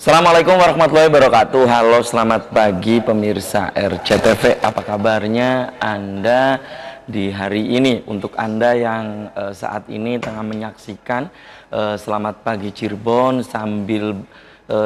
Assalamualaikum warahmatullahi wabarakatuh. Halo, selamat pagi pemirsa RCTV. Apa kabarnya Anda di hari ini? Untuk Anda yang saat ini tengah menyaksikan Selamat Pagi Cirebon sambil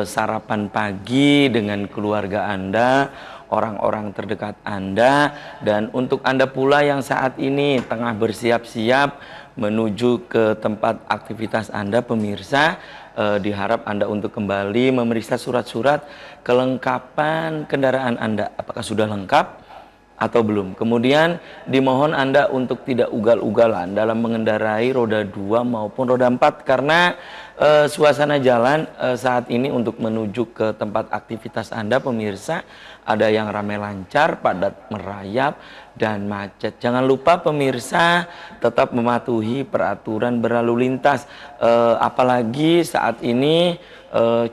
sarapan pagi dengan keluarga Anda, orang-orang terdekat Anda, dan untuk Anda pula yang saat ini tengah bersiap-siap menuju ke tempat aktivitas Anda, pemirsa, diharap Anda untuk kembali memeriksa surat-surat kelengkapan kendaraan Anda. Apakah sudah lengkap atau belum? Kemudian dimohon Anda untuk tidak ugal-ugalan dalam mengendarai roda 2 maupun roda 4 karena suasana jalan saat ini untuk menuju ke tempat aktivitas Anda, pemirsa, ada yang ramai lancar, padat merayap, dan macet. Jangan lupa pemirsa tetap mematuhi peraturan berlalu lintas, apalagi saat ini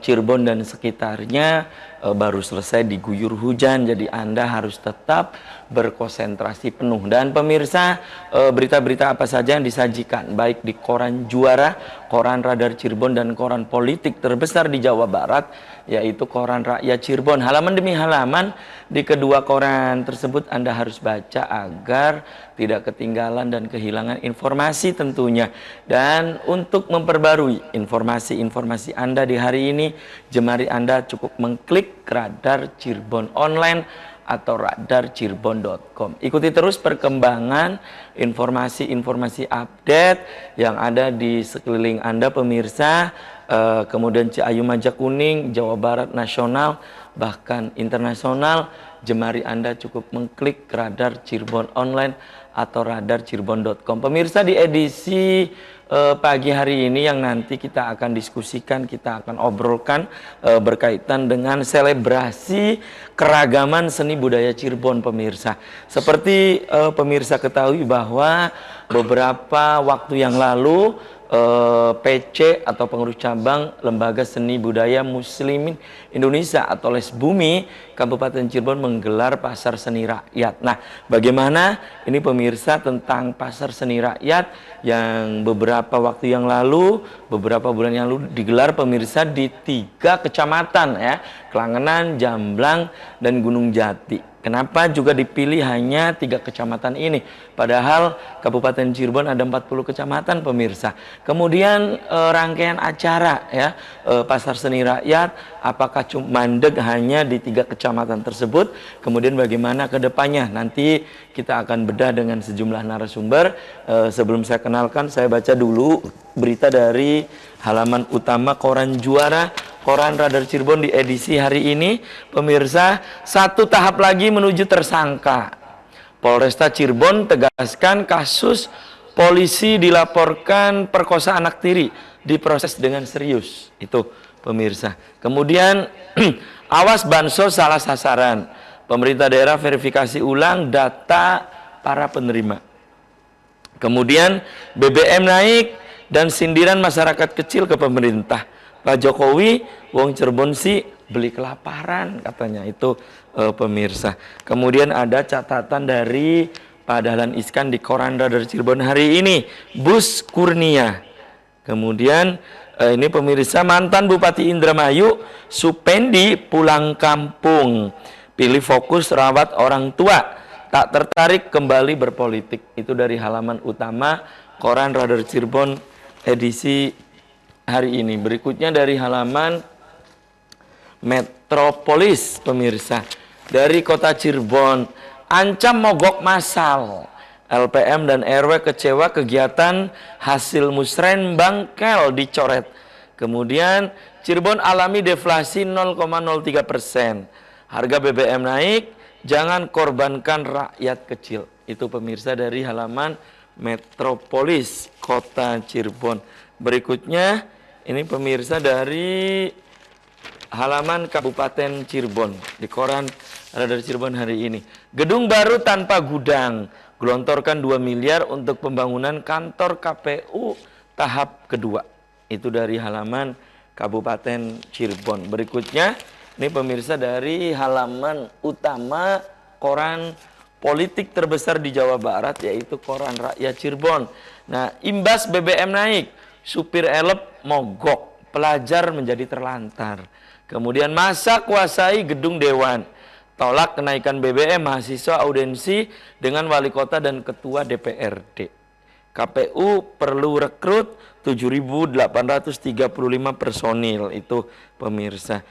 Cirebon dan sekitarnya baru selesai diguyur hujan, jadi Anda harus tetap berkonsentrasi penuh. Dan pemirsa, berita-berita apa saja yang disajikan baik di koran Juara, koran Radar Cirebon, dan koran politik terbesar di Jawa Barat, yaitu koran Rakyat Cirebon. Halaman demi halaman di kedua koran tersebut Anda harus baca agar tidak ketinggalan dan kehilangan informasi tentunya. Dan untuk memperbarui informasi-informasi Anda di hari ini, jemari Anda cukup mengklik Radar Cirebon Online atau radarcirebon.com. Ikuti terus perkembangan informasi-informasi update yang ada di sekeliling Anda, pemirsa. Kemudian Ciayu, Majakuning, Jawa Barat, nasional, bahkan internasional. Jemari Anda cukup mengklik Radar Cirebon Online atau radarcirebon.com. Pemirsa, di edisi pagi hari ini yang nanti kita akan diskusikan, kita akan obrolkan berkaitan dengan selebrasi keragaman seni budaya Cirebon, pemirsa. Seperti pemirsa ketahui bahwa beberapa waktu yang lalu PC atau pengurus cabang Lembaga Seni Budaya Muslimin Indonesia atau LESBUMI Kabupaten Cirebon menggelar Pasar Seni Rakyat. Nah, bagaimana ini pemirsa tentang Pasar Seni Rakyat yang beberapa waktu yang lalu, beberapa bulan yang lalu digelar, pemirsa, di 3 kecamatan ya, Klangenan, Jamblang, dan Gunung Jati. Kenapa juga dipilih hanya 3 kecamatan ini? Padahal Kabupaten Cirebon ada 40 kecamatan, pemirsa. Kemudian rangkaian acara ya, Pasar Seni Rakyat, apakah cuma mandek hanya di 3 kecamatan tersebut? Kemudian bagaimana ke depannya? Nanti kita akan bedah dengan sejumlah narasumber. Sebelum saya kenalkan, saya baca dulu berita dari halaman utama koran Juara, koran Radar Cirebon di edisi hari ini. Pemirsa, 1 tahap lagi menuju tersangka. Polresta Cirebon tegaskan kasus polisi dilaporkan perkosa anak tiri diproses dengan serius. Itu pemirsa. Kemudian awas bansos salah sasaran. Pemerintah daerah verifikasi ulang data para penerima. Kemudian BBM naik dan sindiran masyarakat kecil ke pemerintah. Pak Jokowi, wong Cirebon sih beli kelaparan katanya, itu pemirsa. Kemudian ada catatan dari Pak Dahlan Iskan di koran Radar Cirebon hari ini, Bus Kurnia. Kemudian ini pemirsa, mantan Bupati Indramayu Supendi pulang kampung, pilih fokus rawat orang tua, tak tertarik kembali berpolitik. Itu dari halaman utama koran Radar Cirebon edisi hari ini. Berikutnya dari halaman Metropolis, pemirsa. Dari kota Cirebon, ancam mogok massal. LPM dan RW kecewa kegiatan hasil musren bangkel dicoret. Kemudian Cirebon alami deflasi 0,03%. Harga BBM naik, jangan korbankan rakyat kecil. Itu pemirsa dari halaman Metropolis kota Cirebon. Berikutnya ini pemirsa dari halaman Kabupaten Cirebon di koran Radar Cirebon hari ini. Gedung baru tanpa gudang, gelontorkan 2 miliar untuk pembangunan kantor KPU tahap kedua. Itu dari halaman Kabupaten Cirebon. Berikutnya ini pemirsa dari halaman utama koran politik terbesar di Jawa Barat, yaitu koran Rakyat Cirebon. Nah, imbas BBM naik, supir elep mogok, pelajar menjadi terlantar. Kemudian masa kuasai gedung dewan. Tolak kenaikan BBM, mahasiswa audensi dengan wali kota dan ketua DPRD. KPU perlu rekrut 7.835 personil, itu pemirsa.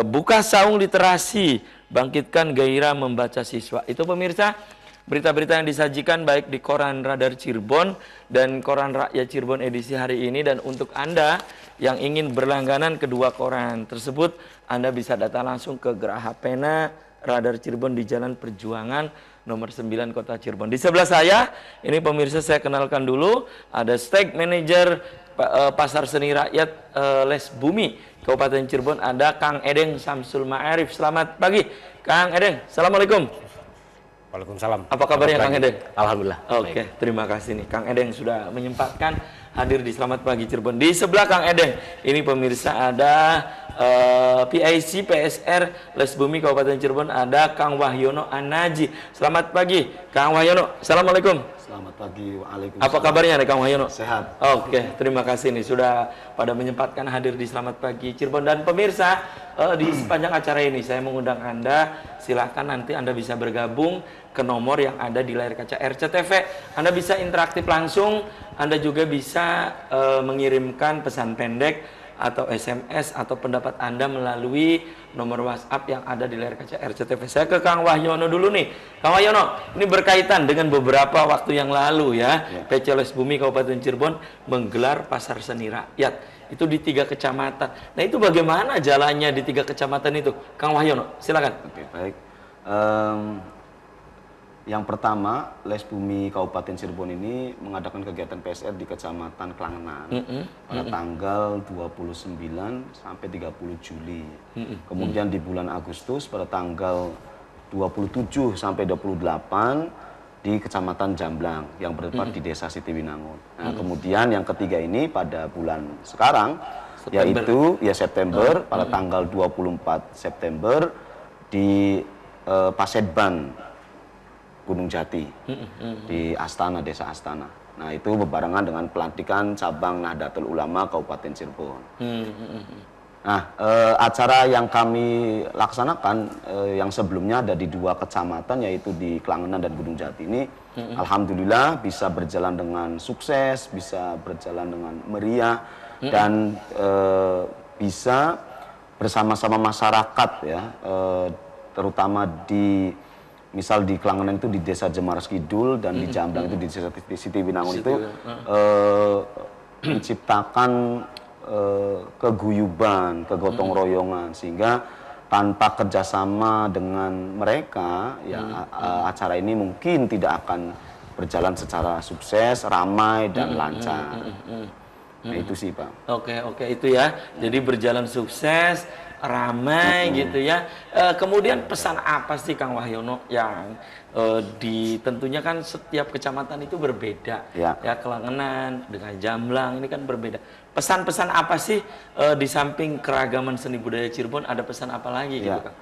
Buka saung literasi, bangkitkan gairah membaca siswa. Itu pemirsa, berita-berita yang disajikan baik di Koran Radar Cirebon dan Koran Rakyat Cirebon edisi hari ini. Dan untuk Anda yang ingin berlangganan kedua koran tersebut, Anda bisa datang langsung ke Geraha Pena Radar Cirebon di Jalan Perjuangan nomor 9 Kota Cirebon. Di sebelah saya, ini pemirsa saya kenalkan dulu, ada Stake Manager Pasar Seni Rakyat Les Bumi Kabupaten Cirebon, ada Kang Edeng Samsul Ma'arif. Selamat pagi Kang Edeng. Assalamualaikum. Waalaikumsalam. Apa kabarnya Kang Edeng? Alhamdulillah. Oke, terima kasih nih Kang Edeng sudah menyempatkan hadir di Selamat Pagi Cirebon. Di sebelah Kang Edeng, ini pemirsa ada PIC PSR Les Bumi Kabupaten Cirebon, ada Kang Wahyono Anaji. Selamat pagi Kang Wahyono. Assalamualaikum. Selamat pagi, waalaikumsalam. Apa kabarnya nih Kang Wahyono? Sehat. Oke, terima kasih nih sudah pada menyempatkan hadir di Selamat Pagi Cirebon. Dan pemirsa, di sepanjang acara ini saya mengundang Anda, silakan nanti Anda bisa bergabung ke nomor yang ada di layar kaca RCTV. Anda bisa interaktif langsung, Anda juga bisa mengirimkan pesan pendek atau SMS atau pendapat Anda melalui nomor WhatsApp yang ada di layar kaca RCTV. Saya ke Kang Wahyono dulu nih. Kang Wahyono, ini berkaitan dengan beberapa waktu yang lalu ya. PC Les Bumi Kabupaten Cirebon menggelar pasar seni rakyat. Itu di 3 kecamatan. Nah, itu bagaimana jalannya di 3 kecamatan itu? Kang Wahyono, silakan. Oke, baik. Yang pertama, Les Bumi Kabupaten Cirebon ini mengadakan kegiatan PSR di Kecamatan Klangenan pada tanggal 29 sampai 30 Juli. Kemudian di bulan Agustus pada tanggal 27 sampai 28 di Kecamatan Jamblang yang bertempat di Desa Sitiwinangun. Nah, kemudian yang ketiga ini pada bulan sekarang, yaitu September pada tanggal 24 September di Pasedban Gunung Jati di Astana, Desa Astana. Nah, itu berbarengan dengan pelantikan cabang Nahdlatul Ulama Kabupaten Cirebon. Nah, acara yang kami laksanakan yang sebelumnya ada di 2 kecamatan, yaitu di Klangenan dan Gunung Jati ini, alhamdulillah bisa berjalan dengan sukses, bisa berjalan dengan meriah, dan bisa bersama-sama masyarakat ya, terutama misal di Klangenan itu di Desa Jemaras Kidul dan di Jamblang itu di Desa Sitiwinangun itu menciptakan keguyuban, kegotong royongan, sehingga tanpa kerjasama dengan mereka ya acara ini mungkin tidak akan berjalan secara sukses, ramai dan lancar. Nah, itu sih Pak. Oke, itu ya. Jadi berjalan sukses, ramai gitu ya. Kemudian pesan apa sih Kang Wahyono yang tentunya kan setiap kecamatan itu berbeda ya, Klangenan dengan Jamblang ini kan berbeda. Pesan-pesan apa sih di samping keragaman seni budaya Cirebon, ada pesan apa lagi gitu Kang?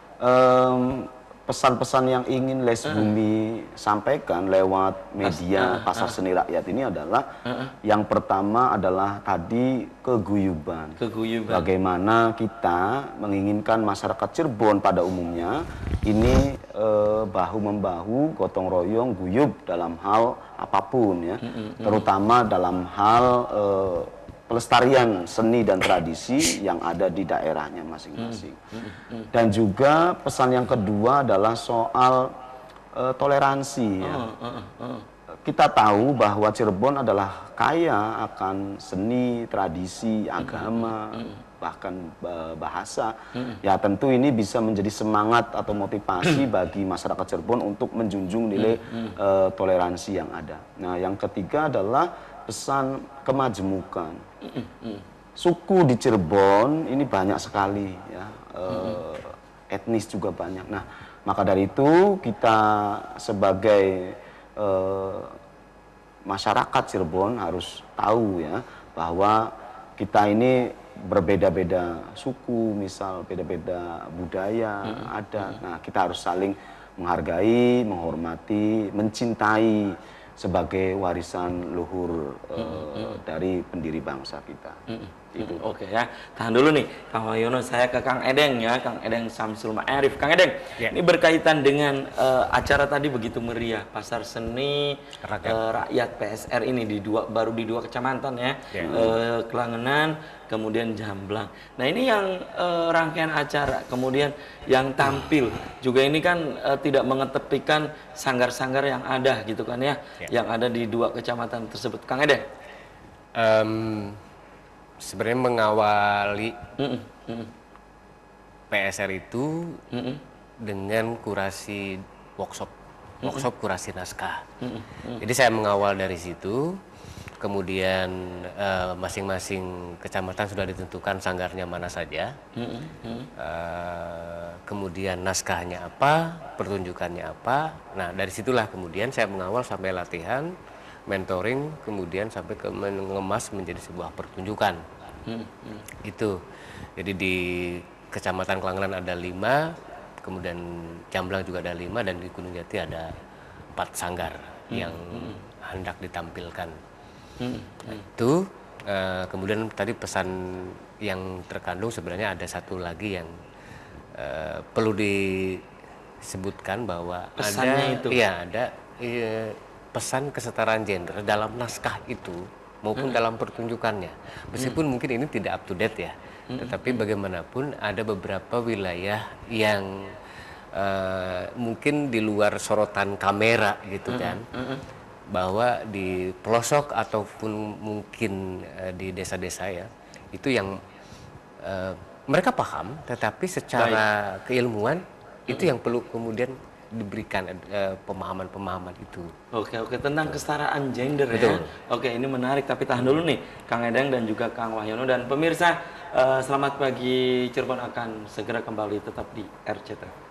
Pesan-pesan yang ingin Les Bumi sampaikan lewat media Pasar Seni Rakyat ini adalah yang pertama adalah tadi keguyuban. Bagaimana kita menginginkan masyarakat Cirebon pada umumnya ini bahu-membahu, gotong royong, guyub dalam hal apapun ya, terutama dalam hal pelestarian seni dan tradisi yang ada di daerahnya masing-masing. Dan juga pesan yang kedua adalah soal toleransi ya. Kita tahu bahwa Cirebon adalah kaya akan seni, tradisi, agama, bahkan bahasa. Ya tentu ini bisa menjadi semangat atau motivasi bagi masyarakat Cirebon untuk menjunjung nilai toleransi yang ada. Nah, yang ketiga adalah pesan kemajemukan. Suku di Cirebon ini banyak sekali ya, etnis juga banyak. Nah, maka dari itu kita sebagai masyarakat Cirebon harus tahu ya bahwa kita ini berbeda-beda suku, misal beda-beda budaya, adat. Nah, kita harus saling menghargai, menghormati, mencintai sebagai warisan luhur dari pendiri bangsa kita. seperti itu. Oke ya, tahan dulu nih Kang Wahyono, saya ke Kang Edeng ya, Kang Edeng Samsul Ma'arif. Kang Edeng, Ya. ini berkaitan dengan acara tadi begitu meriah, Pasar Seni Rakyat PSR ini baru di dua kecamatan ya, Ya. Kelangenan, kemudian Jamblang. Nah ini yang rangkaian acara, kemudian yang tampil juga ini kan tidak mengetepikan sanggar-sanggar yang ada gitu kan ya, yang ada di dua kecamatan tersebut. Kang Edeng. Sebenarnya mengawali PSR itu dengan kurasi workshop kurasi naskah. Jadi saya mengawal dari situ, kemudian masing-masing kecamatan sudah ditentukan sanggarnya mana saja, kemudian naskahnya apa, pertunjukannya apa. Nah dari situlah kemudian saya mengawal sampai latihan, mentoring, kemudian sampai ke mengemas menjadi sebuah pertunjukan. Itu. Jadi di Kecamatan Kelangenan ada 5, kemudian Jamblang juga ada 5, dan di Gunung Jati ada 4 sanggar yang hendak ditampilkan. Itu. Kemudian tadi pesan yang terkandung sebenarnya ada satu lagi yang perlu disebutkan bahwa pesannya itu. ada pesan kesetaraan gender dalam naskah itu maupun dalam pertunjukannya. Meskipun mungkin ini tidak up to date ya, tetapi bagaimanapun ada beberapa wilayah yang mungkin di luar sorotan kamera gitu kan, bahwa di pelosok ataupun mungkin di desa-desa ya, itu yang mereka paham, tetapi secara keilmuan itu yang perlu kemudian diberikan pemahaman-pemahaman itu. Oke, tentang kesetaraan gender. Betul. Ya. Oke, ini menarik, tapi tahan dulu nih Kang Edeng dan juga Kang Wahyono, dan pemirsa selamat pagi Cirebon akan segera kembali tetap di RCTV.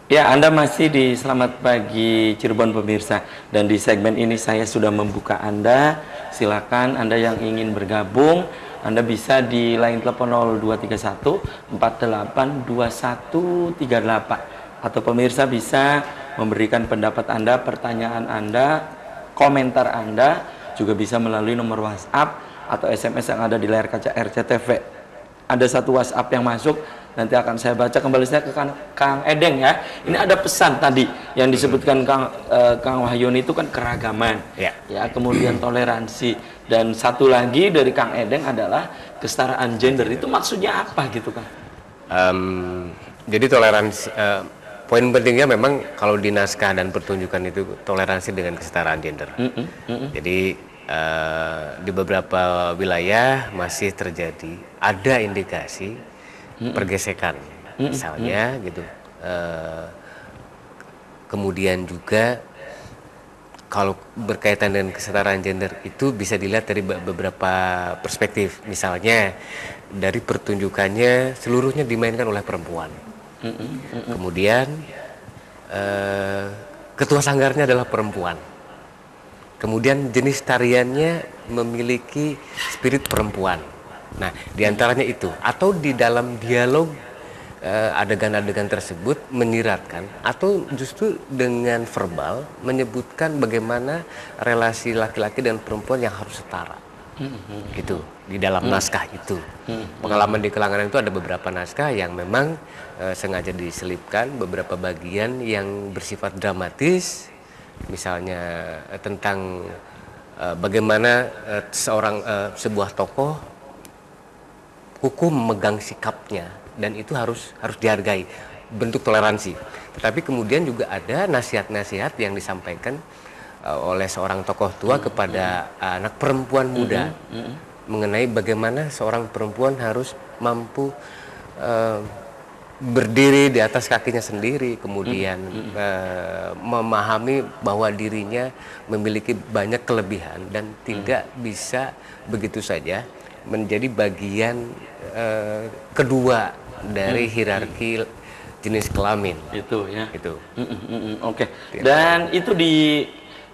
Ya, Anda masih di Selamat Pagi Cirebon pemirsa, dan di segmen ini saya sudah membuka Anda. Silakan Anda yang ingin bergabung, Anda bisa di line telepon 0231 48 2138, atau pemirsa bisa memberikan pendapat Anda, pertanyaan Anda, komentar Anda, juga bisa melalui nomor WhatsApp atau SMS yang ada di layar kaca RCTV. Ada satu WhatsApp yang masuk, nanti akan saya baca. Kembali saya ke Kang Edeng ya. Ini ada pesan tadi yang disebutkan Kang Wahyono itu kan keragaman, ya, kemudian toleransi, dan satu lagi dari Kang Edeng adalah kesetaraan gender. Itu maksudnya apa gitu Kang? Jadi toleransi, poin pentingnya memang kalau di naskah dan pertunjukan itu toleransi dengan kesetaraan gender. Jadi di beberapa wilayah masih terjadi ada indikasi pergesekan, misalnya gitu. Kemudian juga kalau berkaitan dengan kesetaraan gender itu bisa dilihat dari beberapa perspektif. Misalnya dari pertunjukannya seluruhnya dimainkan oleh perempuan. Kemudian ketua sanggarnya adalah perempuan. Kemudian jenis tariannya memiliki spirit perempuan. Nah, diantaranya itu, atau di dalam dialog adegan-adegan tersebut menyiratkan atau justru dengan verbal menyebutkan bagaimana relasi laki-laki dan perempuan yang harus setara. Gitu, di dalam naskah itu. Pengalaman di Kelangenan itu ada beberapa naskah yang memang sengaja diselipkan beberapa bagian yang bersifat dramatis. Misalnya tentang bagaimana sebuah tokoh hukum memegang sikapnya, dan itu harus dihargai, bentuk toleransi. Tetapi kemudian juga ada nasihat-nasihat yang disampaikan oleh seorang tokoh tua kepada anak perempuan muda mengenai bagaimana seorang perempuan harus mampu berdiri di atas kakinya sendiri, kemudian memahami bahwa dirinya memiliki banyak kelebihan dan tidak bisa begitu saja menjadi bagian kedua dari hierarki jenis kelamin. Itu ya. Itu. Oke. Dan itu di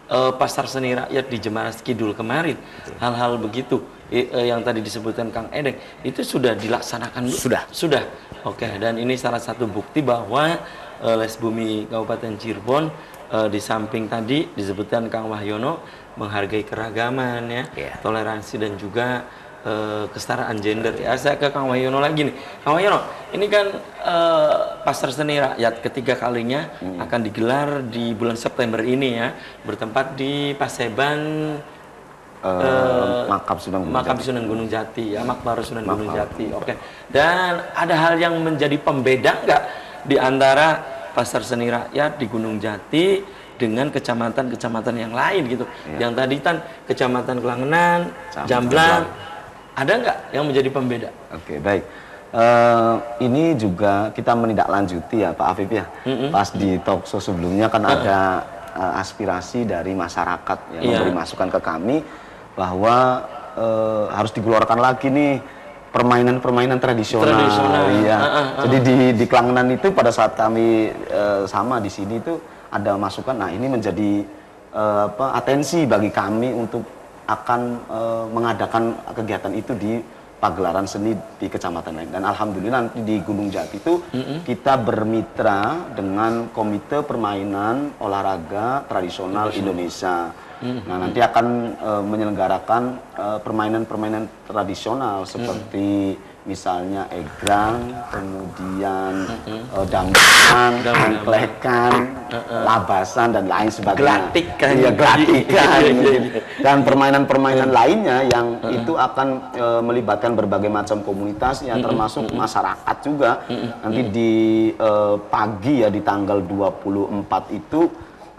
Pasar Seni Rakyat di Jemaras Kidul kemarin, hal-hal begitu yang tadi disebutkan Kang Edeng itu sudah dilaksanakan Bu? Sudah. Oke, dan ini salah satu bukti bahwa Les Bumi Kabupaten Cirebon di samping tadi disebutkan Kang Wahyono menghargai keragaman ya, toleransi dan juga kesetaraan gender ya. Saya ke Kang Wahyono lagi nih. Kang Wahyono, ini kan Pasar Seni Rakyat ketiga kalinya akan digelar di bulan September ini ya, bertempat di Paseban Makam Sunan Gunung Jati ya, Makbara Sunan Gunung Jati. Oke. Dan ada hal yang menjadi pembeda nggak di antara Pasar Seni Rakyat di Gunung Jati dengan kecamatan-kecamatan yang lain gitu? Yang tadi kan Kecamatan Klangenan, Jamblang, ada nggak yang menjadi pembeda? Oke, baik. Ini juga kita menindaklanjuti ya Pak Afif ya. Pas di talkshow sebelumnya kan ada aspirasi dari masyarakat yang memberi masukan ke kami bahwa harus dikeluarkan lagi nih permainan-permainan tradisional. Iya. Jadi di Klangenan itu pada saat kami sama di sini itu ada masukan. Nah, ini menjadi atensi bagi kami untuk akan mengadakan kegiatan itu di pagelaran seni di kecamatan lain. Dan alhamdulillah nanti di Gunung Jati itu kita bermitra dengan Komite Permainan Olahraga Tradisional Indonesia. Nah, nanti akan menyelenggarakan permainan-permainan tradisional seperti misalnya egrang, kemudian dangdutan, angklekan, labasan dan lain sebagainya. Gelatikan. Iya, gelatikan. Dan permainan-permainan lainnya yang itu akan melibatkan berbagai macam komunitas ya, termasuk masyarakat juga. Nanti di pagi ya di tanggal 24 itu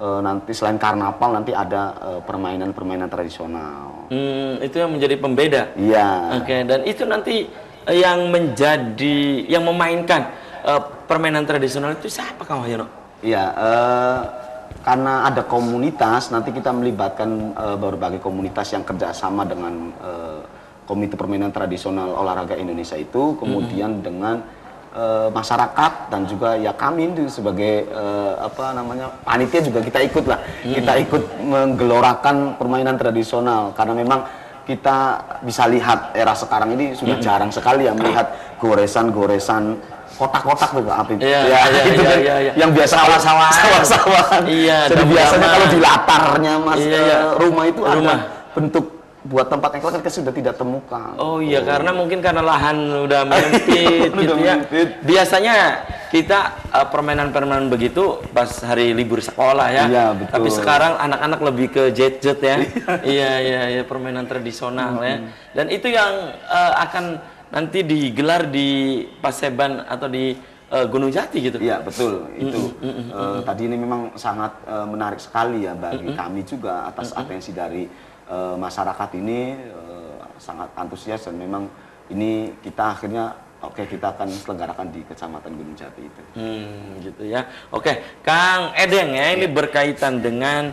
nanti selain karnaval nanti ada permainan-permainan tradisional. Itu yang menjadi pembeda. Iya. Oke, dan itu nanti yang memainkan permainan tradisional itu siapa Kang Wahyono? Iya, karena ada komunitas, nanti kita melibatkan berbagai komunitas yang kerjasama dengan Komite Permainan Tradisional Olahraga Indonesia itu, kemudian dengan masyarakat dan juga ya kami itu sebagai panitia juga kita ikut lah, kita ikut menggelorakan permainan tradisional karena memang kita bisa lihat era sekarang ini sudah jarang sekali ya melihat goresan-goresan kotak-kotak tuh Pak Apip. Yang biasa sawah-sawahan. Iya. Jadi biasanya kalau di latarnya rumah itu ada bentuk buat tempat ekor kan sudah tidak temukan. Oh iya, karena mungkin karena lahan udah menyempit gitu ya. Biasanya kita permainan-permainan begitu pas hari libur sekolah ya. Iya, betul. Tapi sekarang anak-anak lebih ke jet-jet ya. Iya, permainan tradisional ya. Dan itu yang akan nanti digelar di Paseban atau di Gunung Jati gitu. Iya, betul. Itu tadi ini memang sangat menarik sekali ya bagi kami juga atas atensi dari masyarakat ini sangat antusias dan memang ini kita akhirnya kita akan selenggarakan di Kecamatan Gunung Jati itu. Gitu ya. Oke, Kang Edeng ya, ini berkaitan dengan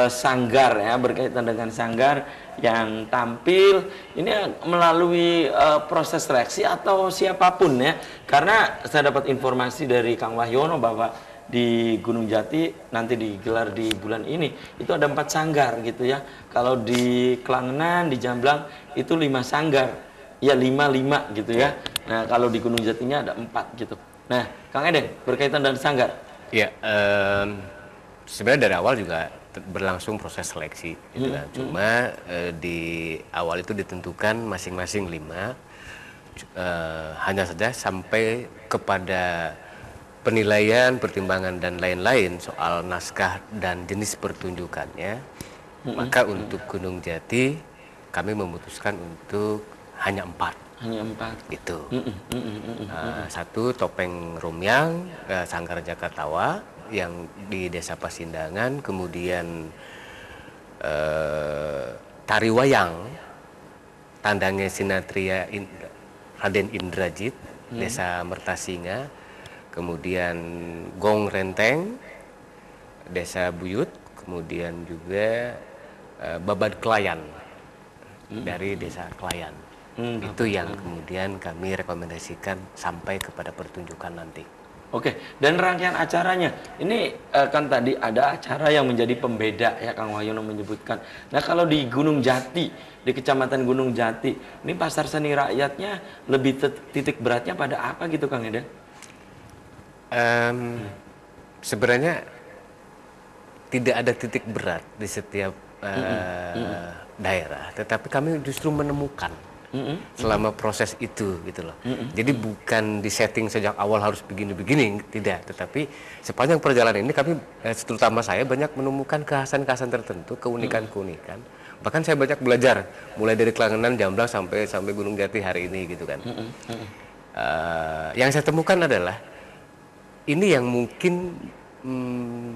sanggar ya, berkaitan dengan sanggar yang tampil ini melalui proses seleksi atau siapapun ya. Karena saya dapat informasi dari Kang Wahyono bahwa di Gunung Jati nanti digelar di bulan ini itu ada 4 sanggar gitu ya. Kalau di Klangenan, di Jamblang itu 5 sanggar ya, 5 gitu ya. Nah kalau di Gunung Jatinya ada 4 gitu. Nah Kang Edeng berkaitan dengan sanggar ya, sebenarnya dari awal juga berlangsung proses seleksi gitu kan. Cuma di awal itu ditentukan masing-masing 5, hanya saja sampai kepada penilaian, pertimbangan dan lain-lain soal naskah dan jenis pertunjukannya, maka untuk Gunung Jati kami memutuskan untuk hanya 4. Hanya 4 itu. Satu Topeng Rumyang, Sanggar Jakartawa yang di Desa Pasindangan, kemudian Tari Wayang Tandangnya Sinatria Raden Indrajit, Desa Mertasinga, kemudian Gong Renteng, Desa Buyut, kemudian juga Babad Klayan dari Desa Klayan. Itu yang kemudian kami rekomendasikan sampai kepada pertunjukan nanti. Oke, dan rangkaian acaranya ini kan tadi ada acara yang menjadi pembeda ya, Kang Wahyono menyebutkan. Nah, kalau di Gunung Jati, di Kecamatan Gunung Jati, ini pasar seni rakyatnya lebih titik beratnya pada apa gitu, Kang Eden? Sebenarnya tidak ada titik berat di setiap daerah, tetapi kami justru menemukan selama proses itu gitu loh. Jadi bukan di setting sejak awal harus begini-begini, tidak. Tetapi sepanjang perjalanan ini kami, terutama saya, banyak menemukan kekhasan-kekhasan tertentu, keunikan-keunikan. Bahkan saya banyak belajar, mulai dari Klangenan, Jamblang sampai Gunung Jati hari ini gitu kan. Yang saya temukan adalah ini yang mungkin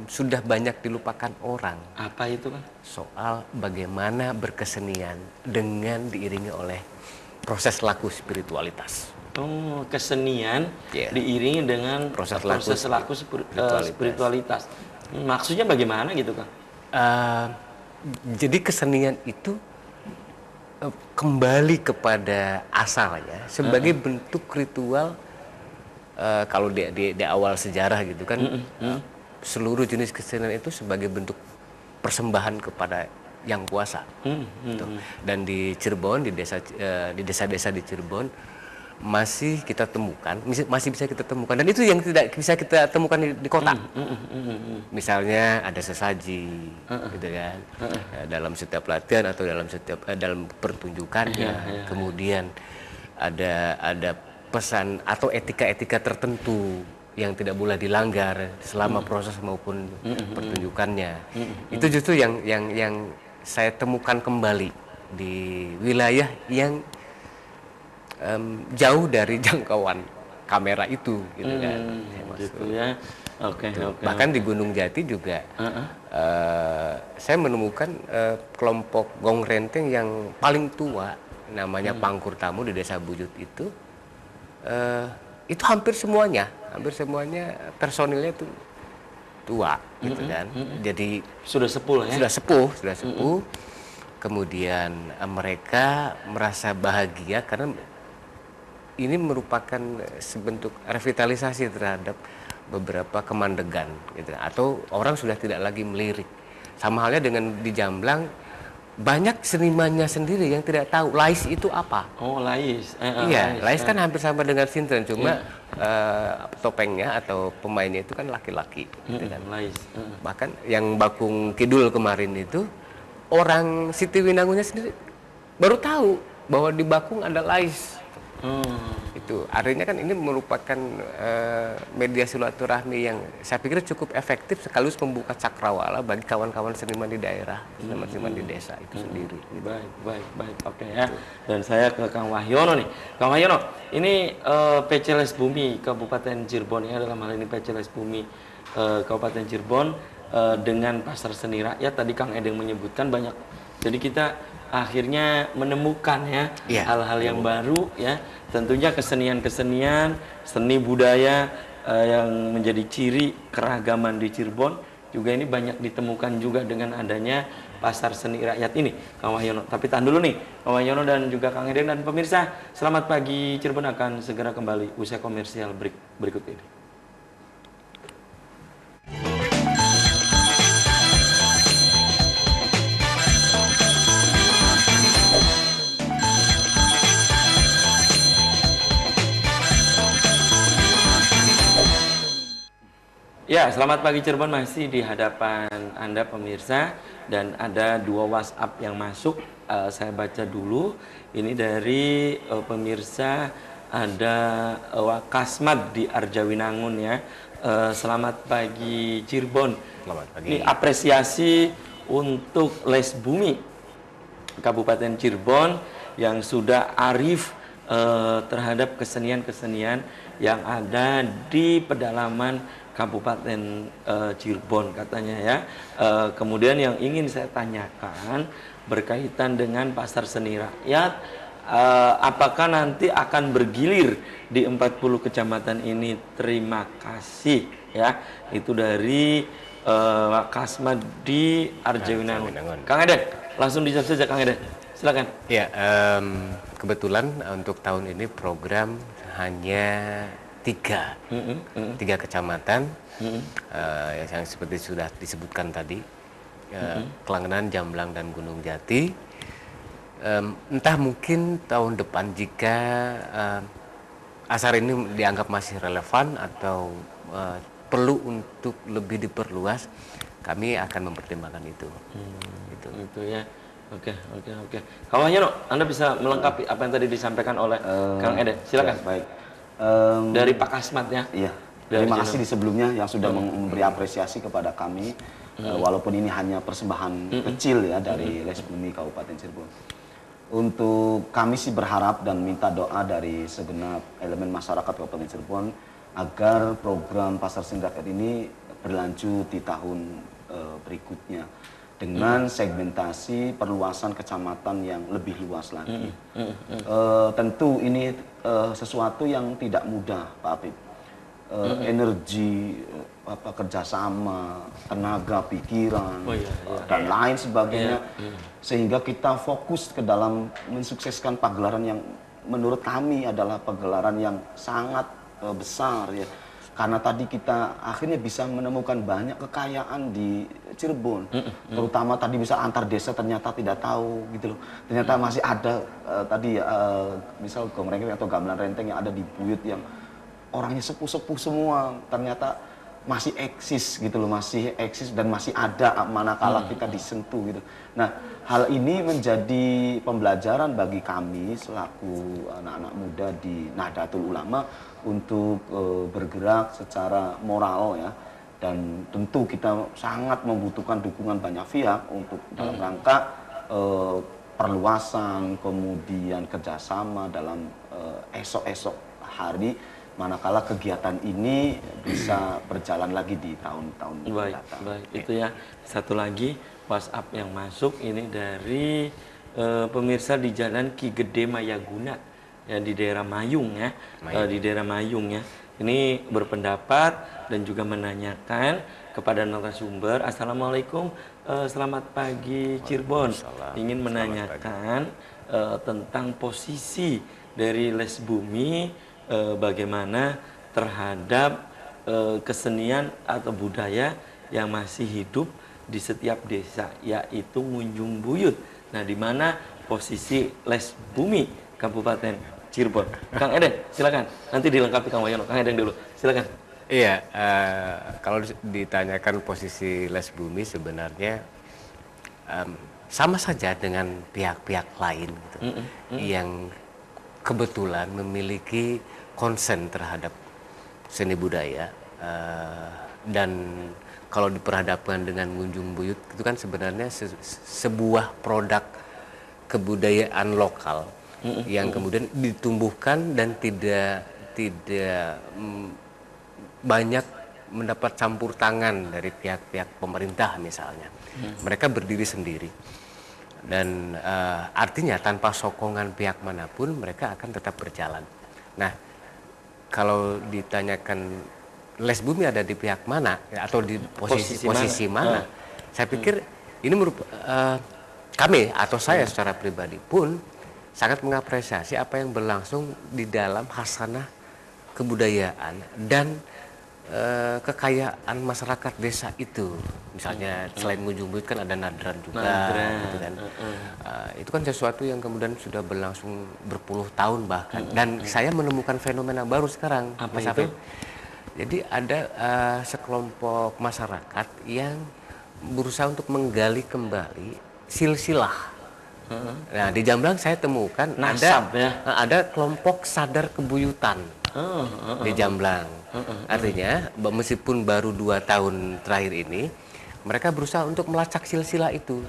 sudah banyak dilupakan orang. Apa itu, Kang? Soal bagaimana berkesenian dengan diiringi oleh proses laku spiritualitas. Oh, kesenian Yeah. diiringi dengan Proses laku spiritualitas. Maksudnya bagaimana gitu, Kang? Jadi kesenian itu kembali kepada asalnya sebagai bentuk ritual. Kalau di awal sejarah gitu kan, seluruh jenis kesenian itu sebagai bentuk persembahan kepada yang kuasa. Gitu. Dan di Cirebon, di desa-desa di Cirebon masih kita temukan, masih bisa kita temukan, dan itu yang tidak bisa kita temukan di kota. Misalnya ada sesaji, gitu kan, dalam setiap latihan atau dalam pertunjukannya. Kemudian ada pesan atau etika-etika tertentu yang tidak boleh dilanggar selama proses maupun pertunjukannya. Itu justru yang saya temukan kembali di wilayah yang jauh dari jangkauan kamera itu, gitu kan. Gitu ya. Oke. Bahkan di Gunung Jati juga saya menemukan kelompok gong renteng yang paling tua, namanya Pangkur Tamu di Desa Bujut itu hampir semuanya personilnya itu tua, gitu kan. Jadi Sudah sepuh ya. sudah sepuh. Kemudian mereka merasa bahagia karena ini merupakan sebentuk revitalisasi terhadap beberapa kemandegan, gitu. Atau orang sudah tidak lagi melirik. Sama halnya dengan di Jamblang, banyak senimannya sendiri yang tidak tahu lais itu apa. Oh, lais. Iya, lais kan hampir sama dengan sintren, cuma topengnya atau pemainnya itu kan laki-laki, gitu kan. Lais. Bahkan yang Bakung Kidul kemarin itu, orang Siti Winangunnya sendiri baru tahu bahwa di Bakung ada lais. Itu artinya kan ini merupakan media silaturahmi yang saya pikir cukup efektif sekaligus membuka cakrawala bagi kawan-kawan seniman di daerah, seniman di desa itu sendiri. Baik. Oke ya. Dan saya ke Kang Wahyono nih. Kang Wahyono, ini PC Les Bumi Kabupaten Cirebon ya, dalam hal ini PC Les Bumi Kabupaten Cirebon dengan pasar seni rakyat, tadi Kang Edeng menyebutkan banyak. Jadi kita akhirnya menemukan ya hal-hal yang baru ya, tentunya kesenian-kesenian, seni budaya yang menjadi ciri keragaman di Cirebon juga ini banyak ditemukan juga dengan adanya pasar seni rakyat ini, Kang Wahyono. Tapi tahan dulu nih, Kang Wahyono dan juga Kang Eden dan pemirsa, selamat pagi Cirebon akan segera kembali usai komersial berikut ini. Ya, selamat pagi Cirebon, masih di hadapan Anda pemirsa, dan ada 2 WhatsApp yang masuk. Saya baca dulu. Ini dari pemirsa, ada Wakasmat di Arjawinangun ya. Selamat pagi Cirebon. Selamat pagi. Ini apresiasi untuk Les Bumi Kabupaten Cirebon yang sudah arif terhadap kesenian-kesenian yang ada di pedalaman Kabupaten Cirebon katanya ya. Kemudian yang ingin saya tanyakan berkaitan dengan pasar seni rakyat, apakah nanti akan bergilir di 40 kecamatan ini? Terima kasih ya. Itu dari Kasma di Arjawinangun. Kang Eden, langsung dijawab saja Kang Eden. Silakan. Ya, kebetulan untuk tahun ini program hanya tiga kecamatan yang seperti sudah disebutkan tadi, Klangenan, Jamblang, dan Gunung Jati. Entah mungkin tahun depan jika asar ini dianggap masih relevan atau perlu untuk lebih diperluas, kami akan mempertimbangkan itu. Itu ya. Oke. Kawannya, no, Anda bisa melengkapi apa yang tadi disampaikan oleh Kang Eden. Silakan. Ya, baik. Dari Pak Kasmat ya. Iya. Terima kasih di sebelumnya yang sudah memberi apresiasi kepada kami, walaupun ini hanya persembahan kecil ya dari Les Bumi Kabupaten Cirebon. Untuk kami sih berharap dan minta doa dari segenap elemen masyarakat Kabupaten Cirebon agar program Pasar Seni Rakyat ini berlanjut di tahun berikutnya dengan segmentasi perluasan kecamatan yang lebih luas lagi. Tentu ini sesuatu yang tidak mudah, Pak Apip. Energi, kerjasama, tenaga, pikiran, dan lain sebagainya, sehingga kita fokus ke dalam mensukseskan pagelaran yang menurut kami adalah pagelaran yang sangat besar ya. Karena tadi kita akhirnya bisa menemukan banyak kekayaan di Cirebon, terutama tadi bisa antar desa ternyata tidak tahu gitu loh. Ternyata masih ada misal gong rengeng atau gamelan renteng yang ada di buyut yang orangnya sepuh-sepuh semua, ternyata masih eksis gitu loh, masih eksis dan masih ada manakala kita disentuh gitu. Nah, hal ini menjadi pembelajaran bagi kami selaku anak-anak muda di Nahdlatul Ulama untuk bergerak secara moral ya, dan tentu kita sangat membutuhkan dukungan banyak pihak untuk dalam rangka perluasan, kemudian kerjasama dalam esok-esok hari manakala kegiatan ini bisa berjalan lagi di tahun-tahun mendatang. Baik, itu ya. Satu lagi WhatsApp yang masuk ini dari pemirsa di Jalan Ki Gede Mayaguna ya, di daerah Mayung ya, di daerah Mayung ya. Ini berpendapat dan juga menanyakan kepada narasumber. Assalamualaikum, selamat pagi Cirebon. Ingin menanyakan tentang posisi dari Les Bumi bagaimana terhadap kesenian atau budaya yang masih hidup di setiap desa, yaitu Ngunjung Buyut. Nah, di mana posisi Les Bumi Kabupaten Cirebon? Kang Eden, silakan. Nanti dilengkapi Kang Wayono. Kang Eden dulu, silakan. Iya, kalau ditanyakan posisi Les Bumi sebenarnya sama saja dengan pihak-pihak lain gitu, yang kebetulan memiliki konsen terhadap seni budaya, dan kalau diperhadapkan dengan Ngunjung Buyut itu kan sebenarnya sebuah produk kebudayaan lokal yang kemudian ditumbuhkan dan tidak banyak mendapat campur tangan dari pihak-pihak pemerintah misalnya. Mereka berdiri sendiri dan artinya tanpa sokongan pihak manapun mereka akan tetap berjalan. Nah, kalau ditanyakan Les Bumi ada di pihak mana atau di posisi mana? Saya pikir ini kami atau saya secara pribadi pun sangat mengapresiasi apa yang berlangsung di dalam khasanah kebudayaan dan kekayaan masyarakat desa itu. Misalnya selain Ngunjung Buyut kan ada Nadran juga, gitu kan. Itu kan sesuatu yang kemudian sudah berlangsung berpuluh tahun bahkan. Dan saya menemukan fenomena baru sekarang, Mas Afif. Jadi ada sekelompok masyarakat yang berusaha untuk menggali kembali silsilah. Nah, di Jamblang saya temukan ada kelompok sadar kebuyutan di Jamblang. Artinya meskipun baru 2 tahun terakhir ini mereka berusaha untuk melacak silsilah itu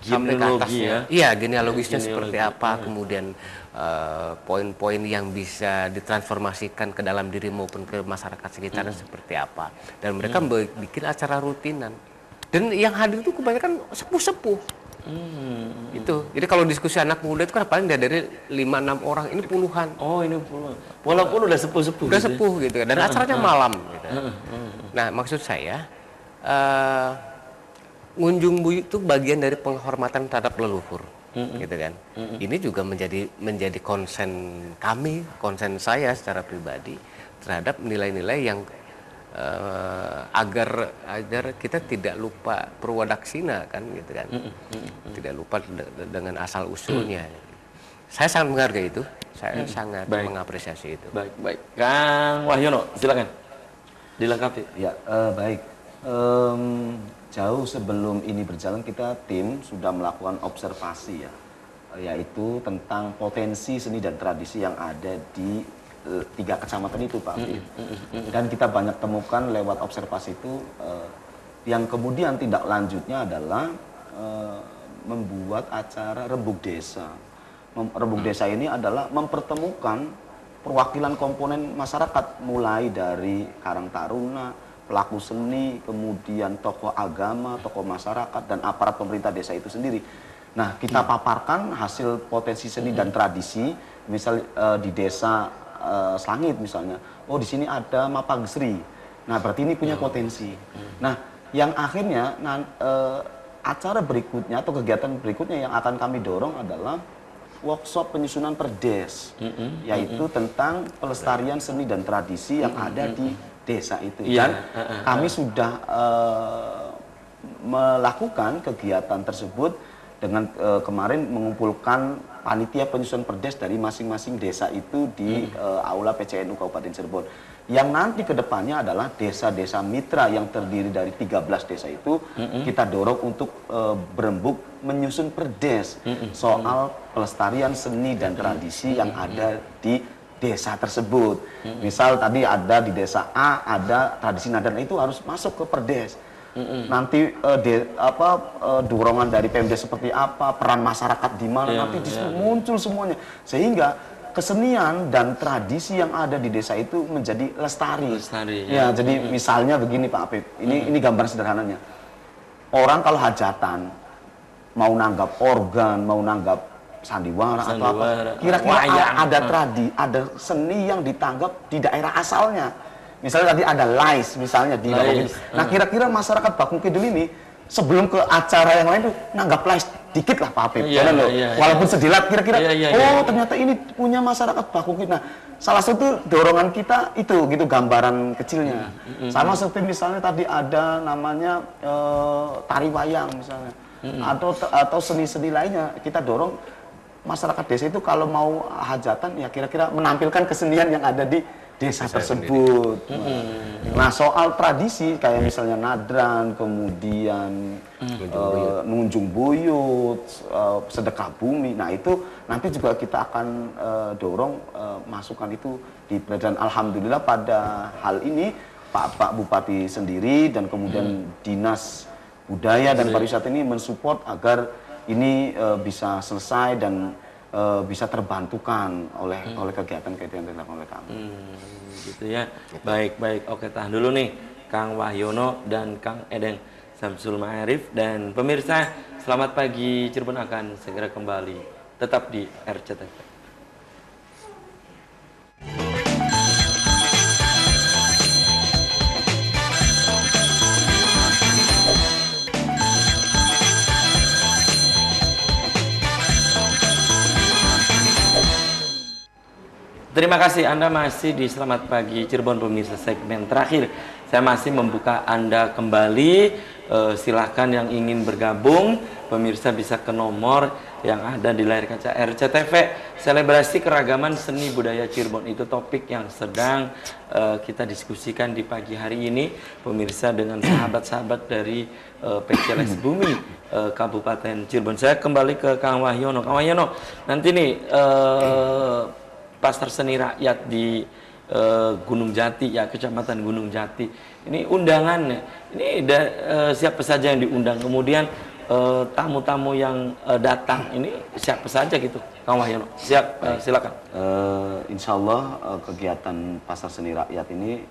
sampai ke atasnya. Iya, genealogisnya seperti apa, kemudian poin-poin yang bisa ditransformasikan ke dalam diri maupun ke masyarakat sekitarnya seperti apa. Dan mereka bikin acara rutinan. Dan yang hadir itu kebanyakan sepuh-sepuh. Itu. Jadi kalau diskusi anak muda itu kan paling dari 5-6 orang, ini puluhan. Oh, ini puluhan. Walaupun udah sepuh-sepuh. Udah sepuh gitu. Dan acaranya malam gitu. Nah, maksud saya Ngunjung Buyut itu bagian dari penghormatan terhadap leluhur. Gitu kan. Ini juga menjadi konsen kami, konsen saya secara pribadi terhadap nilai-nilai yang agar kita tidak lupa Purwadaksina kan gitu kan. Tidak lupa dengan asal usulnya. Saya sangat menghargai itu. Saya sangat mengapresiasi itu. Baik. Kang Wahyono, silakan dilengkapi. Ya, baik. Jauh sebelum ini berjalan kita tim sudah melakukan observasi ya, yaitu tentang potensi seni dan tradisi yang ada di 3 kecamatan itu Pak Afif. Dan kita banyak temukan lewat observasi itu, yang kemudian tindak lanjutnya adalah membuat acara Rembuk Desa. Rembuk Desa ini adalah mempertemukan perwakilan komponen masyarakat, mulai dari Karang Taruna, pelaku seni, kemudian tokoh agama, tokoh masyarakat, dan aparat pemerintah desa itu sendiri. Nah, kita paparkan hasil potensi seni dan tradisi, misal di desa Selangit misalnya, oh di sini ada Mapagesri, nah berarti ini punya potensi. Nah, yang akhirnya acara berikutnya atau kegiatan berikutnya yang akan kami dorong adalah workshop penyusunan perdes, yaitu tentang pelestarian seni dan tradisi yang ada di desa itu. Dan kami sudah melakukan kegiatan tersebut dengan kemarin mengumpulkan panitia penyusunan perdes dari masing-masing desa itu di Aula PCNU Kabupaten Cirebon. Yang nanti ke depannya adalah desa-desa mitra yang terdiri dari 13 desa itu kita dorong untuk berembuk menyusun perdes soal pelestarian seni dan tradisi yang ada di desa tersebut. Misal tadi ada di desa A ada tradisi nadran, itu harus masuk ke perdes. Nanti dorongan dari Pemda seperti apa, peran masyarakat di mana, nanti muncul semuanya, sehingga kesenian dan tradisi yang ada di desa itu menjadi lestari. Ya, jadi misalnya begini Pak Apip, ini gambar sederhananya. Orang kalau hajatan mau nanggap organ, mau nanggap sandiwara atau apa, kira-kira ada seni yang ditanggap di daerah asalnya. Misalnya tadi ada lais misalnya di Bakung. Nah, kira-kira masyarakat Bakung Kidul ini sebelum ke acara yang lain tuh nanggap lais dikit lah Pak Apip. Walaupun sedilat, kira-kira oh ternyata ini punya masyarakat Bakung Kidul. Nah, salah satu dorongan kita itu gitu, gambaran kecilnya. Sama seperti misalnya tadi ada namanya tari wayang misalnya. Atau seni-seni lainnya, kita dorong masyarakat desa itu kalau mau hajatan ya kira-kira menampilkan kesenian yang ada di desa tersebut. Nah, soal tradisi kayak misalnya nadran, kemudian nunjung buyut, sedekah bumi. Nah, itu nanti juga kita akan dorong masukan itu dan alhamdulillah pada hal ini Pak Bupati sendiri dan kemudian Dinas Budaya dan Pariwisata ini mensupport agar ini bisa selesai dan bisa terbantukan oleh kegiatan-kegiatan yang dilakukan oleh kami. Gitu ya. Baik. Oke, tahan dulu nih Kang Wahyono dan Kang Edeng Samsul Ma'arif, dan pemirsa, selamat pagi Cirebon akan segera kembali tetap di RCTV. Terima kasih, Anda masih di Selamat Pagi Cirebon pemirsa, segmen terakhir. Saya masih membuka Anda kembali, silahkan yang ingin bergabung, pemirsa bisa ke nomor yang ada di layar kaca RCTV. Selebrasi keragaman seni budaya Cirebon, itu topik yang sedang kita diskusikan di pagi hari ini, pemirsa, dengan sahabat-sahabat dari PCLS Bumi Kabupaten Cirebon. Saya kembali ke Kang Wahyono. Kang Wahyono, nanti nih Pasar Seni Rakyat di Gunung Jati ya, Kecamatan Gunung Jati. Ini undangannya, ini siapa saja yang diundang, kemudian tamu-tamu yang datang ini siapa saja gitu, Kang Wahyono. Siap, silakan. Insya Allah kegiatan Pasar Seni Rakyat ini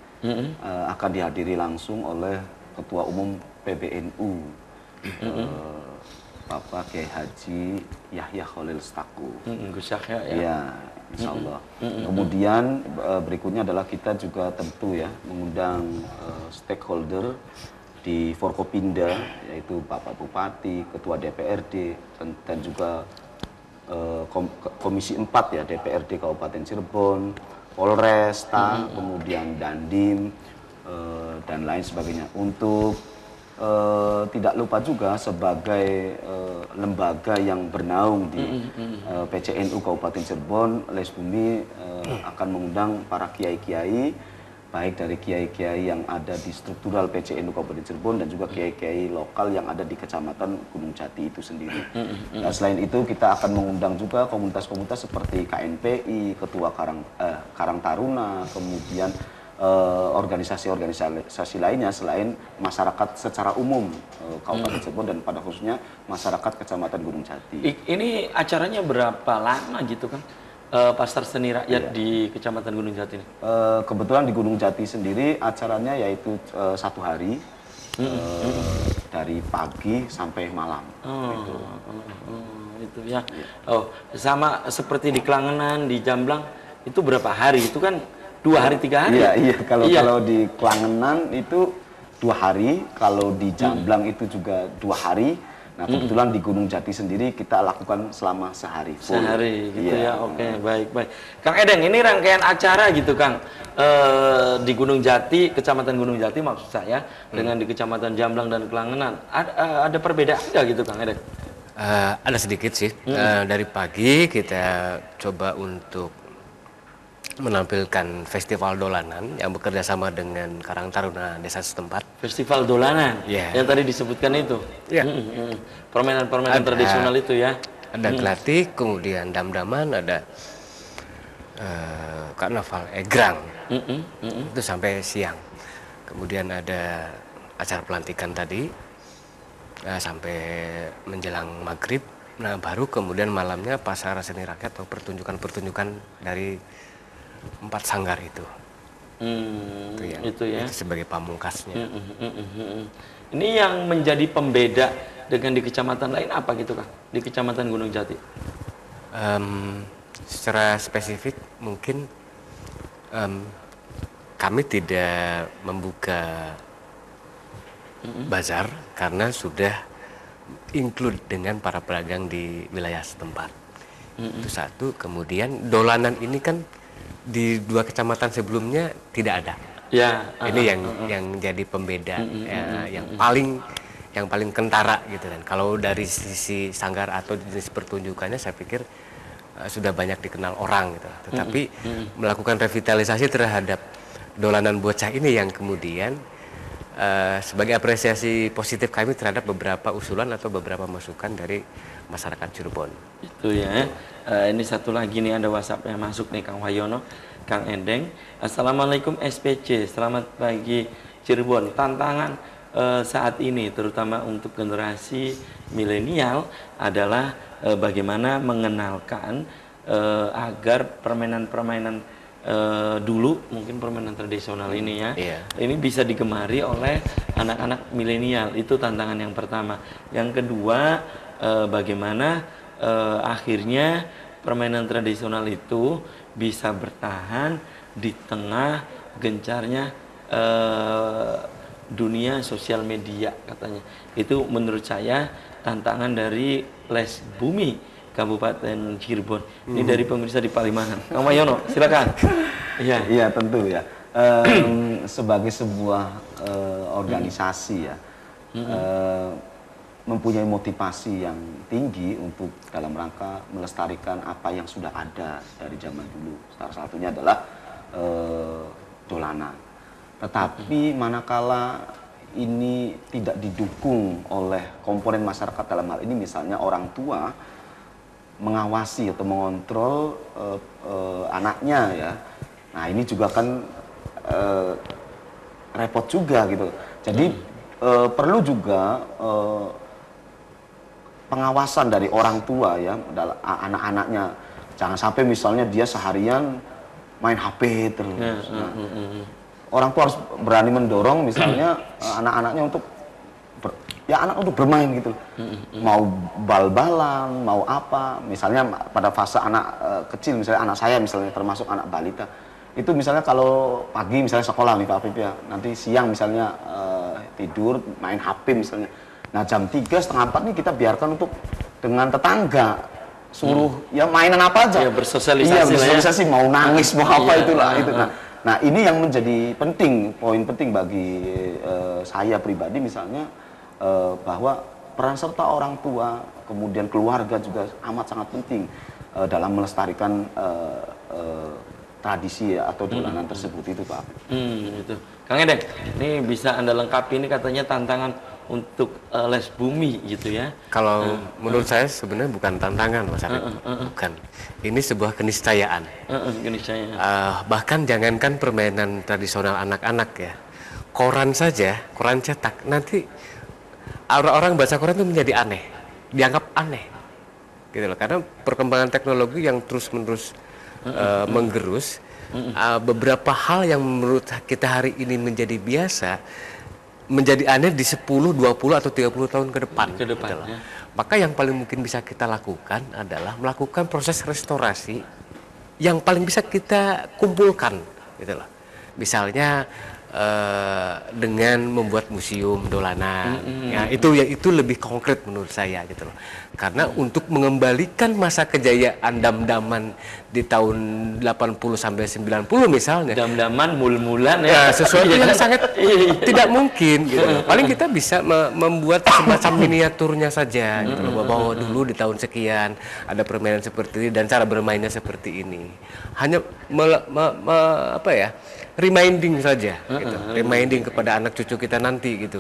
akan dihadiri langsung oleh Ketua Umum PBNU, Bapak Kiai Haji Yahya Khalil Stakuf. Gus Yahya ya. Ya, insya Allah. Kemudian berikutnya adalah kita juga tentu ya mengundang stakeholder di Forkopimda, yaitu Bapak Bupati, Ketua DPRD, dan juga Komisi 4 ya DPRD Kabupaten Cirebon, Polresta, kemudian Dandim, dan lain sebagainya. Untuk tidak lupa juga sebagai lembaga yang bernaung di PCNU Kabupaten Cirebon, Les Bumi akan mengundang para kiai-kiai, baik dari kiai-kiai yang ada di struktural PCNU Kabupaten Cirebon dan juga kiai-kiai lokal yang ada di Kecamatan Gunung Jati itu sendiri. Nah, selain itu kita akan mengundang juga komunitas-komunitas seperti KNPI, Ketua Karang Taruna, kemudian organisasi-organisasi lainnya selain masyarakat secara umum Kabupaten Cirebon dan pada khususnya masyarakat Kecamatan Gunung Jati. Ini acaranya berapa lama gitu kan? Pasar Seni Rakyat di Kecamatan Gunung Jati ini? Kebetulan di Gunung Jati sendiri acaranya yaitu 1 hari dari pagi sampai malam. Itu ya. Oh, sama seperti di Klangenan, di Jamblang itu berapa hari? Itu kan 2 hari 3 hari. Iya. Kalau di Klangenan itu 2 hari, kalau di Jamblang itu juga 2 hari. Nah, kebetulan di Gunung Jati sendiri kita lakukan selama sehari. Sehari gitu ya. Oke, baik. Kang Edeng, ini rangkaian acara gitu Kang. Di Gunung Jati, Kecamatan Gunung Jati maksud saya, dengan di Kecamatan Jamblang dan Klangenan. Ada perbedaan nggak gitu Kang Edeng? Ada sedikit sih. Dari pagi kita coba untuk menampilkan festival dolanan yang bekerja sama dengan Karang Taruna desa setempat. Festival dolanan, yang tadi disebutkan itu. Permainan-permainan tradisional itu ya. Ada gelatik, kemudian dam-daman, ada karnaval egrang. Itu sampai siang. Kemudian ada acara pelantikan tadi sampai menjelang maghrib. Nah, baru kemudian malamnya pasar seni rakyat atau pertunjukan-pertunjukan dari 4 sanggar itu. Itu ya. Itu sebagai pamungkasnya. Ini yang menjadi pembeda dengan di kecamatan lain apa gitu Kang? Di Kecamatan Gunung Jati? Secara spesifik mungkin kami tidak membuka bazar karena sudah include dengan para pedagang di wilayah setempat. Itu satu. Kemudian dolanan ini kan di 2 kecamatan sebelumnya tidak ada. Ini yang jadi pembeda, yang paling kentara gitu kan. Kalau dari sisi sanggar atau jenis pertunjukannya saya pikir sudah banyak dikenal orang gitu. Tetapi melakukan revitalisasi terhadap dolanan bocah ini yang kemudian sebagai apresiasi positif kami terhadap beberapa usulan atau beberapa masukan dari masyarakat Cirebon. Itu ya. Ini satu lagi nih, ada WhatsApp yang masuk nih Kang Wahyono, Kang Edeng. Assalamualaikum SPC, selamat pagi Cirebon. Tantangan saat ini terutama untuk generasi milenial adalah bagaimana mengenalkan agar permainan-permainan dulu, mungkin permainan tradisional ini ya, ini bisa digemari oleh anak-anak milenial. Itu tantangan yang pertama. Yang kedua, bagaimana akhirnya permainan tradisional itu bisa bertahan di tengah gencarnya dunia sosial media katanya. Itu menurut saya tantangan dari Les Bumi Kabupaten Cirebon. Ini dari pemirsa di Palimanan. Kang Wahyono, silakan. Iya, tentu ya. Sebagai sebuah organisasi ya, mempunyai motivasi yang tinggi untuk dalam rangka melestarikan apa yang sudah ada dari zaman dulu. Salah satunya adalah dolanan. Tetapi manakala ini tidak didukung oleh komponen masyarakat dalam hal ini, misalnya orang tua mengawasi atau mengontrol anaknya ya. Nah, ini juga kan repot juga gitu. Jadi perlu juga pengawasan dari orang tua ya dalam anak-anaknya. Jangan sampai misalnya dia seharian main HP terus. Orang tua harus berani mendorong misalnya anak-anaknya untuk untuk bermain gitu. Mau bal-balan, mau apa. Misalnya pada fase anak kecil, misalnya anak saya misalnya termasuk anak balita. Itu misalnya kalau pagi misalnya sekolah nih Pak Afif ya, nanti siang misalnya tidur main HP misalnya. Nah jam 3, setengah 4 nih kita biarkan untuk dengan tetangga suruh ya mainan apa aja. Ya, bersosialisasi Iya, lah ya. bersosialisasi, mau nangis, mau apa Iya, itulah itu. Nah, ini yang menjadi penting, poin penting bagi saya pribadi misalnya bahwa peran serta orang tua, kemudian keluarga juga amat sangat penting dalam melestarikan tradisi atau dolanan tersebut itu, Pak. Gitu. Kang Edeng, ini bisa Anda lengkapi, ini katanya tantangan untuk les bumi gitu ya. Kalau menurut saya sebenarnya bukan tantangan, Mas Arif. Bukan. Ini sebuah keniscayaan. Keniscayaan. Bahkan jangankan permainan tradisional anak-anak ya. Koran saja, koran cetak, nanti orang-orang baca koran itu menjadi aneh. Dianggap aneh. Gitu loh. Karena perkembangan teknologi yang terus-menerus menggerus, beberapa hal yang menurut kita hari ini menjadi biasa, menjadi aneh di 10, 20 atau 30 tahun ke depan. Gitu loh. Ya. Maka yang paling mungkin bisa kita lakukan adalah melakukan proses restorasi yang paling bisa kita kumpulkan, gitu loh. Misalnya dengan membuat museum dolanan, ya itu lebih konkret menurut saya, gitu loh. Karena untuk mengembalikan masa kejayaan dam-daman di tahun 80 sampai 90 misalnya, Dam-daman mul-mulan ya. sesuatu yang sangat tidak mungkin, gitu loh. Paling kita bisa membuat semacam miniaturnya saja, gitu loh. Bahwa dulu di tahun sekian ada permainan seperti ini dan cara bermainnya seperti ini. Hanya reminding saja, gitu. Reminding kepada anak cucu kita nanti, gitu.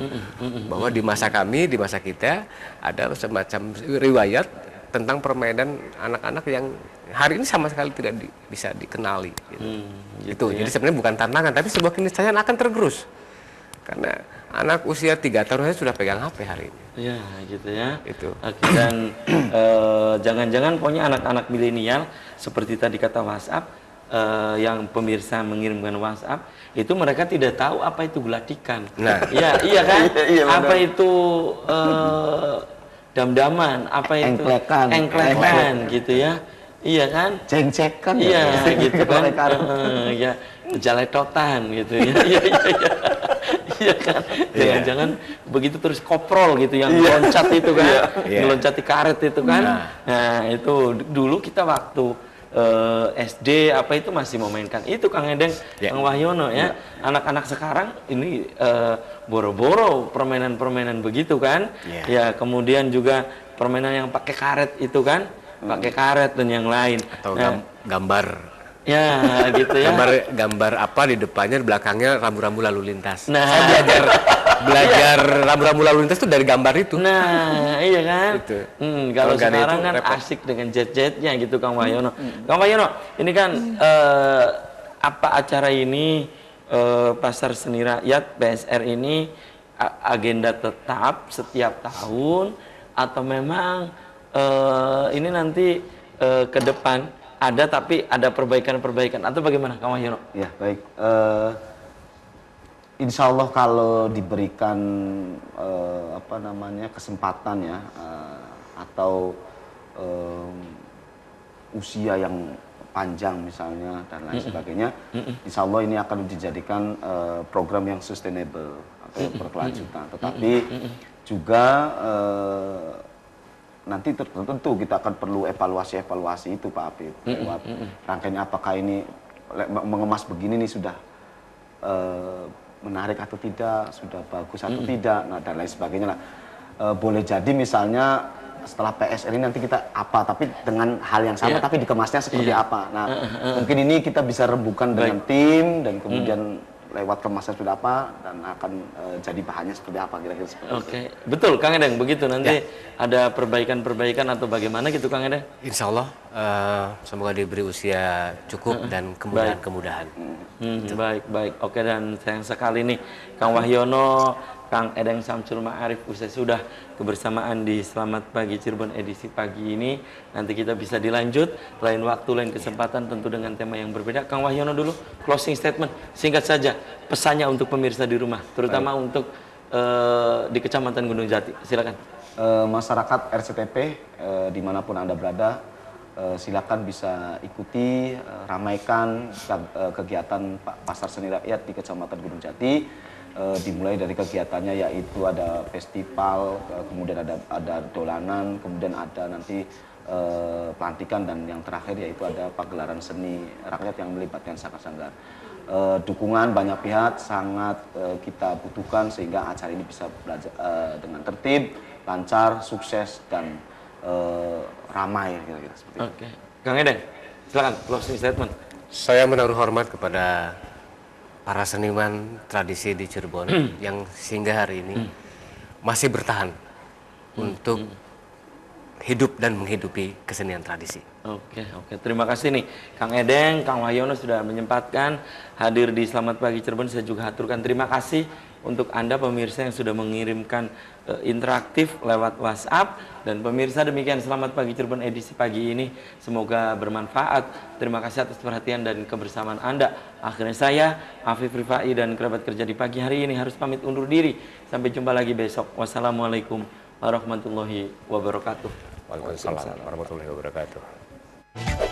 Bahwa di masa kami, di masa kita ada semacam riwayat tentang permainan anak-anak yang hari ini sama sekali tidak bisa dikenali, gitu. Gitu ya. Jadi sebenarnya bukan tantangan, tapi sebuah keniscayaan akan tergerus. Karena anak usia 3 tahun saja sudah pegang HP hari ini. Ya, gitu ya. Itu. Oke, dan jangan-jangan pokoknya anak-anak milenial seperti tadi kata WhatsApp, yang pemirsa mengirimkan WhatsApp itu mereka tidak tahu apa itu geladikan. Nah, iya kan? Iya, apa itu dam-daman, apa itu engklekan gitu ya. Iya kan? Ceng-cekan Iya, gitu kan. Ya. Ya, jaletotan gitu ya. Iya. Iya kan? Jangan-jangan begitu terus koprol gitu yang loncat itu kan. Meloncati karet itu kan. Nah, itu dulu kita waktu SD apa itu masih memainkan itu, Kang Edeng, Kang Wahyono ya. Anak-anak sekarang ini boro-boro permainan-permainan begitu kan. Ya, kemudian juga permainan yang pakai karet itu kan, pakai karet dan yang lain. atau gambar. Ya, gitu ya. Gambar apa di depannya, di belakangnya rambu-rambu lalu lintas. Nah. Saya belajar rambu-rambu lalu lintas itu dari gambar itu. Nah, iya kan? Gitu. Kalau nggak ada sekarang itu, kan repot. asik dengan jet-jetnya gitu, Kang Wahyono. Kang Wahyono, ini kan apa acara ini Pasar Seni Rakyat PSR ini agenda tetap setiap tahun atau memang ini nanti ke depan ada tapi ada perbaikan-perbaikan atau bagaimana, Kang Wahyono? Ya, baik. Insya Allah kalau diberikan kesempatan ya atau usia yang panjang misalnya dan lain sebagainya, Insya Allah ini akan dijadikan program yang sustainable atau yang berkelanjutan. Tetapi juga nanti tentu kita akan perlu evaluasi itu, Pak Apip, lewat rangkaian apakah ini mengemas begini nih sudah menarik atau tidak, sudah bagus atau tidak, nah dan lain sebagainya lah. Boleh jadi misalnya setelah PSR ini nanti kita apa, tapi dengan hal yang sama tapi dikemasnya seperti apa. Nah, mungkin ini kita bisa rembukan dengan tim dan kemudian lewat kemasan sudah apa dan akan jadi bahannya seperti apa kira-kira seperti itu. Oke, betul Kang Edeng, begitu nanti ada perbaikan-perbaikan atau bagaimana gitu Kang Edeng? Insya Allah semoga diberi usia cukup dan kemudahan-kemudahan. Baik. Oke, dan sayang sekali nih Kang Wahyono, Kang Edeng Samsul Ma'arif usai sudah kebersamaan di Selamat Pagi Cirebon edisi pagi ini. Nanti kita bisa dilanjut lain waktu, lain kesempatan tentu dengan tema yang berbeda. Kang Wahyono dulu closing statement singkat saja pesannya untuk pemirsa di rumah, terutama untuk di Kecamatan Gunung Jati. Silakan. Masyarakat RCTP dimanapun Anda berada, silakan bisa ikuti, ramaikan kegiatan Pasar Seni Rakyat di Kecamatan Gunung Jati. Dimulai dari kegiatannya yaitu ada festival, kemudian ada dolanan, kemudian ada nanti pelantikan, dan yang terakhir yaitu ada pagelaran seni rakyat yang melibatkan Saka Sanggar. Dukungan banyak pihak sangat kita butuhkan sehingga acara ini bisa dengan tertib, lancar, sukses, dan ramai kira-kira seperti itu. Oke. Kang Edeng, silakan closing statement. Saya menaruh hormat kepada para seniman tradisi di Cirebon yang sehingga hari ini masih bertahan untuk hidup dan menghidupi kesenian tradisi. Oke. Terima kasih nih Kang Edeng, Kang Wahyono sudah menyempatkan hadir di Selamat Pagi Cirebon. Saya juga haturkan terima kasih untuk Anda pemirsa yang sudah mengirimkan interaktif lewat WhatsApp. Dan pemirsa, demikian Selamat Pagi Cirebon edisi pagi ini. Semoga bermanfaat. Terima kasih atas perhatian dan kebersamaan Anda. Akhirnya saya, Afif Rifai, dan kerabat kerja di pagi hari ini harus pamit undur diri. Sampai jumpa lagi besok. Wassalamualaikum warahmatullahi wabarakatuh. Waalaikumsalam warahmatullahi wabarakatuh.